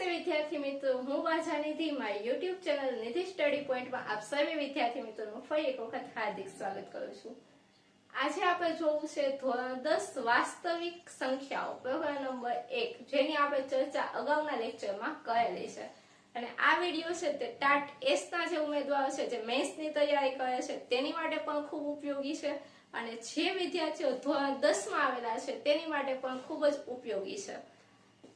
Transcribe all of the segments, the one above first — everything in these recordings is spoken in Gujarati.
નમસ્તે વિદ્યાર્થી મિત્રો, હું વાજાનિધિ મારી યુટ્યુબ ચેનલ નિધિ સ્ટડી પોઈન્ટમાં આપ સર્વે વિદ્યાર્થી મિત્રોનું ફરી એક વખત હાર્દિક સ્વાગત કરું છું। આજે આપણે જોવું છે ધોરણ 10 વાસ્તવિક સંખ્યાઓ પ્રકરણ નંબર 1, જેની આપણે ચર્ચા અગાઉના લેક્ચરમાં કરેલી છે। અને આ વિડિયો છે તે ટાટ એસ ના જે ઉમેદવારો છે જે મેન્સની તૈયારી કરે છે તેની માટે પણ ખૂબ ઉપયોગી છે અને જે વિદ્યાર્થીઓ ધોરણ 10 માં આવેલા છે તેની માટે પણ ખૂબ જ ઉપયોગી છે।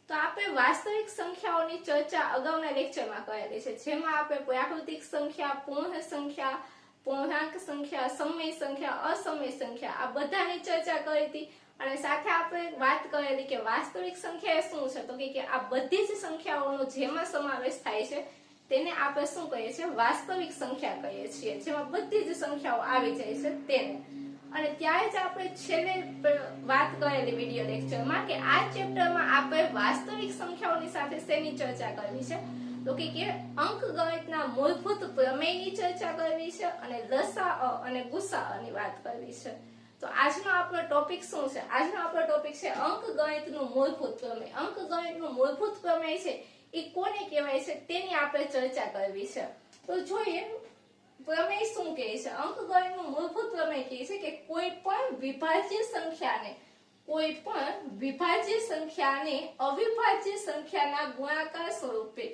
તો આપણે વાસ્તવિક સંખ્યાઓની ચર્ચા અગાઉના લેક્ચરમાં કરેલી છે, જેમાં આપણે પ્રાકૃતિક સંખ્યા, પૂર્ણ સંખ્યા, પૂર્ણાંક સંખ્યા, સમય સંખ્યા, અસમય સંખ્યા આ બધાની ચર્ચા કરી હતી। અને સાથે આપણે વાત કરેલી કે વાસ્તવિક સંખ્યા એ શું છે, તો કે આ બધી જ સંખ્યાઓનો જેમાં સમાવેશ થાય છે તેને આપણે શું કહીએ છીએ, વાસ્તવિક સંખ્યા કહીએ છીએ, જેમાં બધી જ સંખ્યાઓ આવી જાય છે તેને। અને ત્યારે જ આપણે છેલ્લે વાત કરેલી વિડિયો લેક્ચરમાં કે આ ચેપ્ટરમાં આપણે વાસ્તવિક સંખ્યાઓની સાથે શેની ચર્ચા કરવી છે, તો કે અંકગણિતના મૂળભૂત પ્રમેયની ચર્ચા કરવી છે અને લસાઅ અને ગુસાઅની વાત કરવી છે। તો આજનો આપણો ટોપિક શું છે? આજનો આપણો ટોપિક છે અંકગણિતનું મૂળભૂત પ્રમેય। અંકગણિતનું મૂળભૂત પ્રમેય છે એ કોને કહેવાય છે તેની આપણે ચર્ચા કરવી છે। તો જોઈએ પ્રમેય શું કહે છે। અંકગણિતનું મૂળભૂત પ્રમેય કહે છે કે કોઈ પણ વિભાજ્ય સંખ્યાને અવિભાજ્ય સંખ્યાના ગુણાકાર સ્વરૂપે,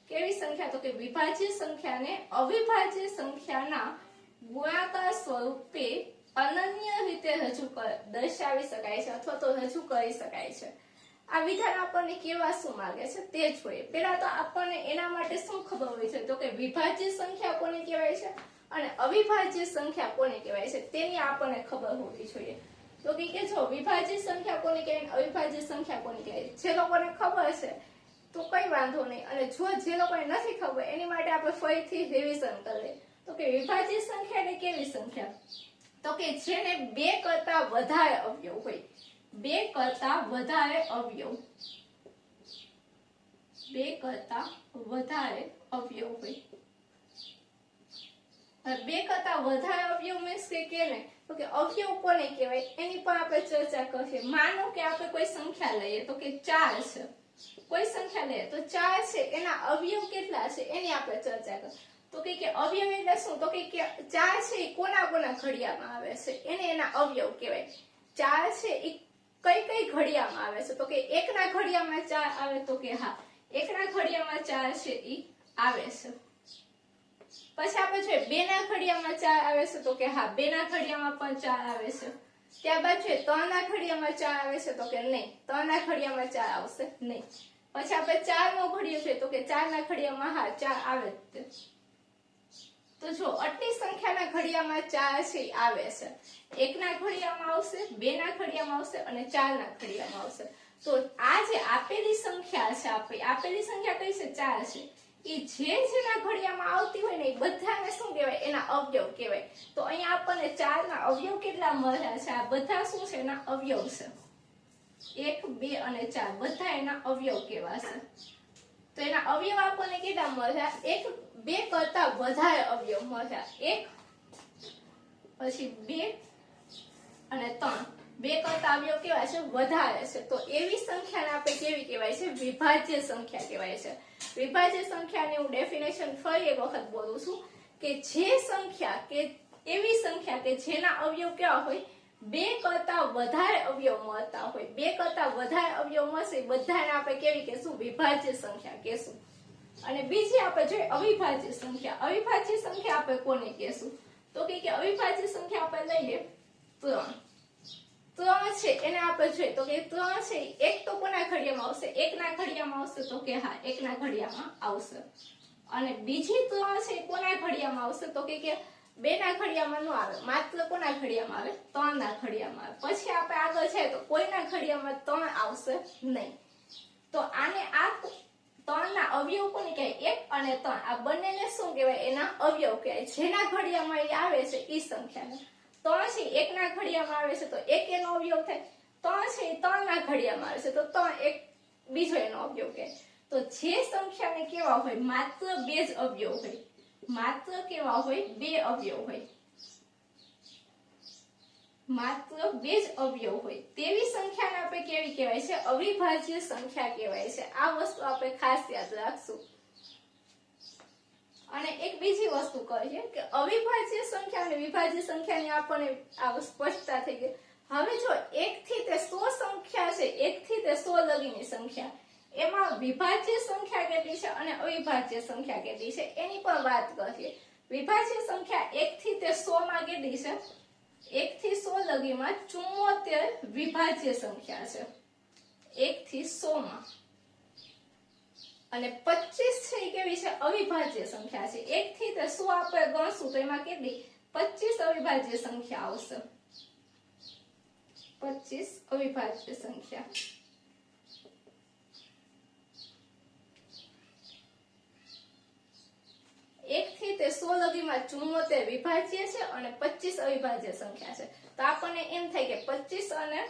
કેવી સંખ્યા, તો કે વિભાજ્ય સંખ્યાને અવિભાજ્ય સંખ્યાના ગુણાકાર સ્વરૂપે અનન્ય રીતે દર્શાવી શકાય છે અથવા તો રજૂ કરી શકાય છે। આ વિધાન આપણને કેવા શું માંગે છે તે જોઈએ। પહેલા તો આપણને એના માટે શું ખબર હોય છે, તો કે વિભાજ્ય સંખ્યા કોને કહેવાય છે અને અવિભાજ્ય સંખ્યા કોને કહેવાય છે તેની આપણને ખબર હોવી જોઈએ। તો કે જો વિભાજ્ય સંખ્યા કોને કહેવાય, અવિભાજ્ય સંખ્યા કોને કહેવાય, જે લોકોને ખબર છે તો કઈ વાંધો નહીં, અને જે લોકોને નથી ખબર એની માટે આપણે ફરીથી રિવિઝન કરીએ। તો કે વિભાજ્ય સંખ્યા એટલે કેવી સંખ્યા, તો કે જેને 2 કરતા વધારે અવયવ હોય, 2 કરતા વધારે અવયવ, 2 કરતા વધારે અવયવ હોય। 2 કરતા વધારે અવયવ મીન્સ કે કેને, તો કે અવયવ કોને કહેવાય એની પર આપણે ચર્ચા કરીએ। માનો કે આપણે કોઈ સંખ્યા લઈએ, તો કે 4 છે, કોઈ સંખ્યા લઈએ તો 4 છે, એના અવયવ કેટલા છે એની આપણે ચર્ચા કરીએ। તો કે અવયવ એટલે શું, તો કે 4 છે એ કોના કોના ઘડિયામાં આવે છે એને એના અવયવ કહેવાય। 4 છે એ કઈ કઈ ઘડિયામાં આવે છે, તો કે 1 ના ઘડિયામાં 4 આવે, તો કે હા 1 ના ઘડિયામાં 4 છે એ આવે છે। પછી આપણે જોઈએ 2 ના ઘડિયામાં 4 આવે છે, તો કે હા 2 ના ઘડિયામાં પણ 4 આવે છે। ત્યારબાદ જોઈએ 3 ના ઘડિયામાં 4 આવે છે, તો કે નહીં 3 ના ઘડિયામાં 4 આવશે નહીં। પછી આપણે 4 નો ઘડિયો છે, તો કે 4 ના ઘડિયામાં હા 4 આવે જ છે। તો જો આટલી સંખ્યાના ઘડિયામાં 4 છે આવે છે, 1 ના ઘડિયામાં આવશે, 2 ના ઘડિયામાં આવશે અને 4 ના ઘડિયામાં આવશે। તો આ જે આપેલી સંખ્યા છે, આપેલી સંખ્યા કઈ છે, 4 છે, એ જેના ઘડિયામાં આવતી હોય ને એ બધાને શું કહેવાય, એના અવયવ કહેવાય। તો અહીંયા આપણને 4 ના અવયવ કેટલા મળ્યા છે, આ બધા શું છે, એના અવયવ છે, 1, 2 અને 4 બધા એના અવયવ કહેવાશે। તો એના અવયવ આપણને કેટલા મળ્યા, 2 કરતા વધારે અવયવ મળ્યા, 1 પછી 2 અને 3, 2 કરતા અવયવ કેવા છે, વધારે છે। તો એવી સંખ્યાને આપણે કેવી કહેવાય છે, વિભાજ્ય સંખ્યા કહેવાય છે। વિભાજ્ય સંખ્યાની હું ડેફિનેશન ફરી એક વખત બોલું છું કે જે સંખ્યા કે એવી સંખ્યા કે જેના અવયવ કેવા હોય, 2 કરતા વધારે અવયવ મળતા હોય, 2 કરતા વધારે અવયવ મળશે બધાને આપણે કેવી કહેશું, વિભાજ્ય સંખ્યા કહેશું। અને બીજી આપણે જોઈએ અવિભાજ્ય સંખ્યા। અવિભાજ્ય સંખ્યા આપણે કોને કહેશું, તો કે અવિભાજ્ય સંખ્યા આપણે લઈએ 3 છે એને આપણે જોઈએ, તો કે 3 છે એક તો કોના ઘડિયામાં આવશે, 1 ના ઘડિયામાં આવશે, તો કે હા 1 ના ઘડિયામાં આવશે। અને બીજી 3 છે કોના ઘડિયામાં આવશે, તો કે 2 ના ઘડિયામાં ન આવે, માત્ર કોના ઘડિયામાં આવે, 3 ના ઘડિયામાં આવે। પછી આપણે આગળ છે તો કોઈના ઘડિયામાં 3 આવશે નહીં। તો આને આ 3 ના અવયવ કોને કહેવાય, 1 અને 3 આ બંનેને શું કહેવાય, એના અવયવ કહેવાય। જેના ઘડિયામાં એ આવે છે એ સંખ્યાને 3 છે 1 ના ઘડિયામાં આવે છે તો 1 એનો અવયવ થાય, 3 છે 3 ના ઘડિયામાં આવે છે તો 3 એક બીજો એનો અવયવ કહેવાય। તો જે સંખ્યાને કેવા હોય, માત્ર 2 જ અવયવ હોય, માત્ર કેવા હોય, 2 અવયવ હોય, માત્ર 2 જ અવયવ હોય તેવી સંખ્યાને આપણે કેવી કહેવાય છે? અવિભાજ્ય સંખ્યા કહેવાય છે. આ વસ્તુ આપણે ખાસ યાદ રાખશું. અને એક બીજી વસ્તુ કહીએ કે અવિભાજ્ય સંખ્યા અને વિભાજ્ય સંખ્યાની આપણને આ સ્પષ્ટતા થઈ ગઈ. હવે જો 1 થી તે 100 સંખ્યા છે, 1 થી તે 100 લગીની સંખ્યા, એમાં વિભાજ્ય સંખ્યા કેટલી છે અને અવિભાજ્ય સંખ્યા કેટલી છે એની પણ વાત કરીએ. વિભાજ્ય સંખ્યા 1 થી તે 100 માં કેટલી છે? 1 થી 100 લગીમાં 74 વિભાજ્ય સંખ્યા છે. 1 થી 100 માં. અને 25 છે એ કેવી છે? અવિભાજ્ય સંખ્યા છે. 1 થી તે 100 આપણે ગણશું તો એમાં કેટલી? 25 અવિભાજ્ય સંખ્યા આવશે. 25 અવિભાજ્ય સંખ્યા. એક થી તે 100 લગીમાં 74 વિભાજ્ય છે અને 25 અવિભાજ્ય સંખ્યા છે. તો આપણને એમ થાય કે 25 અને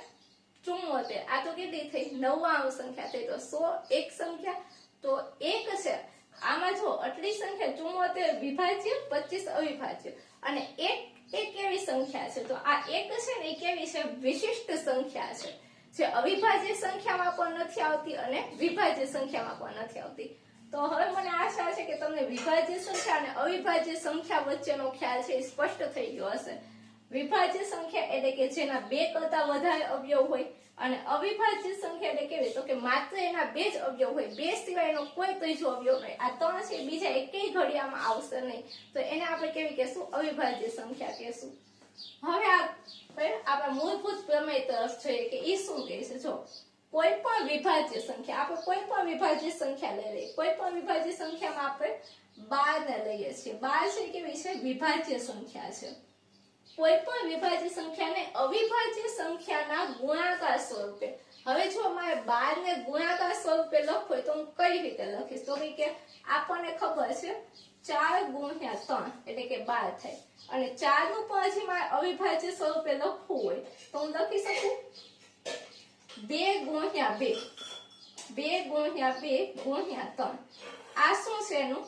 74 આ તો કેટલી થઈ? 99 સંખ્યા થઈ. તો 100 એક સંખ્યા તો 1 છે. આમાં જો આટલી સંખ્યા 74 વિભાજ્ય, 25 અવિભાજ્ય અને 1 એ કેવી સંખ્યા છે? તો આ 1 છે ને એ કેવી છે? વિશિષ્ટ સંખ્યા છે, જે અવિભાજ્ય સંખ્યામાં પણ નથી આવતી અને વિભાજ્ય સંખ્યામાં પણ નથી આવતી. તો હવે મને આશા છે કે તમને વિભાજ્ય સંખ્યા અને અવિભાજ્ય સંખ્યા વચ્ચેનો ખ્યાલ છે એ સ્પષ્ટ થઈ ગયો હશે. વિભાજ્ય સંખ્યા એટલે કે જેના 2 કરતા વધારે અવયવ હોય અને અવિભાજ્ય સંખ્યા એટલે કેવી? તો કે માત્ર એના 2 જ અવયવ હોય, 2 સિવાયનો કોઈ ત્રીજો અવયવ નહીં. આ 3 છે બીજા એકેય ઘડિયામાં આવશે નહીં. તો એને આપણે કેવી કહેશું? અવિભાજ્ય સંખ્યા કહેશું. હવે આપણા મૂળભૂત પ્રમેય તરફ જોઈએ કે ઈ શું કહે છે. જો કોઈ પણ વિભાજ્ય સંખ્યા, આપણે કોઈ પણ વિભાજ્ય સંખ્યા લઈ લઈએ. કોઈ પણ વિભાજ્ય સંખ્યામાં આપણે 12 ને લઈએ છીએ. 12 છે કેવી છે? વિભાજ્ય સંખ્યા છે. કોઈ પણ વિભાજ્ય સંખ્યાને અવિભાજ્ય સંખ્યાના ગુણાકાર સ્વરૂપે, હવે જો મારે 12 ને ગુણાકાર સ્વરૂપે લખવું હોય તો હું કઈ રીતે લખીશ? તો કે આપણને ખબર છે 4 ગુણ્યા 3 એટલે કે 12 થાય. અને 4 નું પણ હજી મારે અવિભાજ્ય સ્વરૂપે લખવું હોય તો હું લખી શકું 2 ગુણ્યા 2, 2 ગુણ્યા 2 ગુણ્યા 3. આ શું છે એનું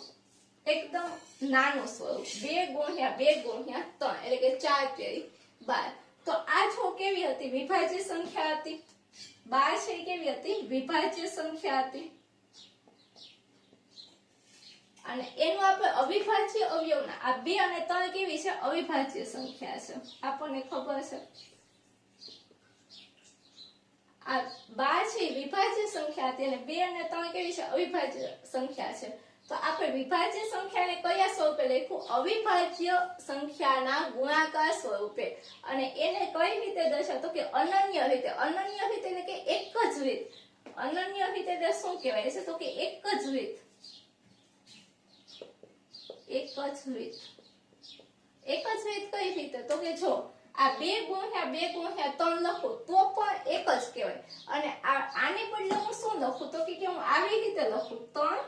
એકદમ નાનું સ્વરૂપ? 2 ગુણ્યા 2 ગુણ્યા 3 એટલે કે 4 તેરી 12. તો આ જો કેવી હતી? વિભાજ્ય સંખ્યા હતી. 12 છે કેવી હતી? વિભાજ્ય સંખ્યા હતી. અને એનું આપણે અવિભાજ્ય અવયવના આ 2 અને 3 કેવી છે? અવિભાજ્ય સંખ્યા છે. આપણને ખબર છે આ 12 છે વિભાજ્ય સંખ્યા હતી અને 2 અને 3 કેવી છે? અવિભાજ્ય સંખ્યા છે. તો આપણે વિભાજ્ય સંખ્યાને કયા સ્વરૂપે લખ્યું? અવિભાજ્ય સંખ્યાના ગુણાકાર સ્વરૂપે. અને એને કઈ રીતે દર્શાવ? તો કે અનન્ય રીતે. અનન્ય રીતે એટલે કે એક જ રીત. અનન્ય રીતે એટલે શું કહેવાય છે? તો કે એક જ રીત. એક જ રીત. એક જ રીત કઈ રીતે? તો કે જો આ 2 ગુણ્યા 2 ગુણ્યા 3 લખું તો પણ એક જ કહેવાય. અને આને બદલે હું શું લખું? તો કે હું આવી રીતે લખું 3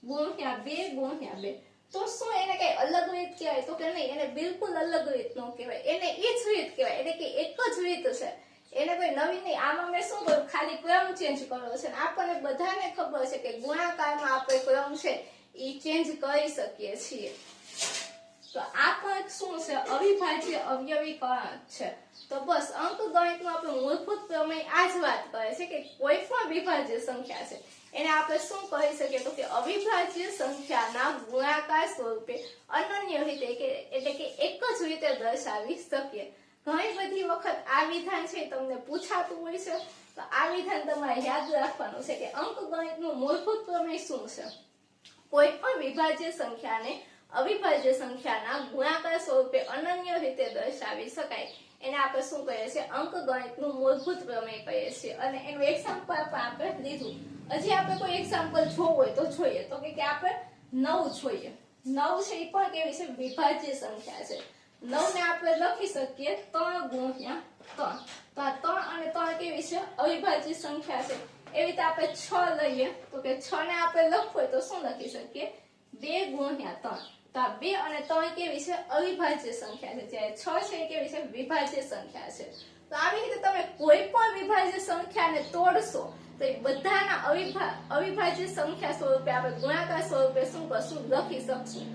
ગુણ્યા 2 ગુણ્યા 2. તો શું એને કઈ અલગ રીત કહેવાય? તો કે નહીં, એને બિલકુલ અલગ રીત ન કહેવાય. એને એ જ રીત કહેવાય. એટલે કે એક જ રીત છે, એને કોઈ નવી નહીં. આમાં મેં શું કર્યું? ખાલી ક્રમ ચેન્જ કર્યો છે. આપણને બધાને ખબર છે કે ગુણાકારમાં આપણે ક્રમ છે એ ચેન્જ કરી શકીએ છીએ. તો આ પણ શું છે? અવિભાજ્ય અવયવીકરણ છે. તો બસ અંકગણિતનું આપણું મૂળભૂત પ્રમેય આ જ વાત કરે છે કે કોઈ પણ વિભાજ્ય સંખ્યા છે એને આપણે શું કહી શકીએ? તો કે અવિભાજ્ય સંખ્યાના ગુણાકાર સ્વરૂપે અનન્ય રીતે એટલે કે એક જ રીતે દર્શાવી શકીએ. ઘણી બધી વખત આ વિધાન છે તમને પૂછાતું હોય છે. તો આ વિધાન તમારે યાદ રાખવાનું છે કે અંકગણિતનું મૂળભૂત પ્રમેય શું છે? કોઈ પણ વિભાજ્ય સંખ્યાને અવિભાજ્ય સંખ્યાના ગુણાકાર સ્વરૂપે અનન્ય રીતે દર્શાવી શકાય. એને આપણે શું કહીએ છીએ? અંકગણિતનું મૂળભૂત પ્રમેય કહીએ છીએ. અને એનું એક્ઝામ્પલ પણ આપણે લીધું. હજી આપણે કોઈ એક્ઝામ્પલ જોવું હોય તો જોઈએ. તો કે આપણે 9 જોઈએ. 9 છે એ પણ કેવી છે? વિભાજ્ય સંખ્યા છે. 9 ને આપણે લખી શકીએ 3 ગુણ્યા 3. તો આ 3 અને 3 કેવી છે? અવિભાજ્ય સંખ્યા છે. એવી રીતે આપણે 6 લઈએ તો કે 6 ને આપણે લખવું હોય તો શું લખી શકીએ? 2 ગુણ્યા 3. તો આ 2 અને 3 કેવી છે? અવિભાજ્ય સંખ્યા છે. જ્યારે 6 છે એ કેવી છે? વિભાજ્ય સંખ્યા છે. તો આવી રીતે તમે કોઈ પણ વિભાજ્ય સંખ્યાને તોડશો તો એ બધાના અવિભાજ્ય સંખ્યા સ્વરૂપે આપણે ગુણાકાર સ્વરૂપે શું કરશું? લખી શકશું.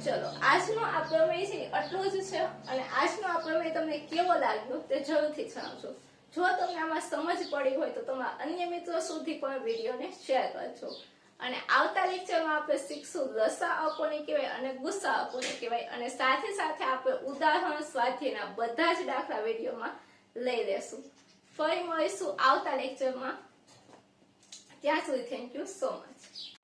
ચલો આજનો આ પ્રમેય છે આટલું જ છે. અને આજનો આપણો પ્રમેય તમને કેવો લાગ્યો તે જરૂરથી જણાવજો. જો તમને આમાં સમજ પડી હોય તો તમારા અન્ય મિત્રો સુધી પણ વિડીયોને શેર કરજો. અને આવતા લેક્ચરમાં આપણે શીખશું લસાઅ કોને કહેવાય અને ગુસાઅ કોને કહેવાય, અને સાથે સાથે આપણે ઉદાહરણ સ્વાધ્યાયના બધા જ દાખલા વિડીયોમાં લઈ લેશું. ફરી મળીશું આવતા લેક્ચરમાં. ત્યાં સુધી થેન્ક યુ સો મચ.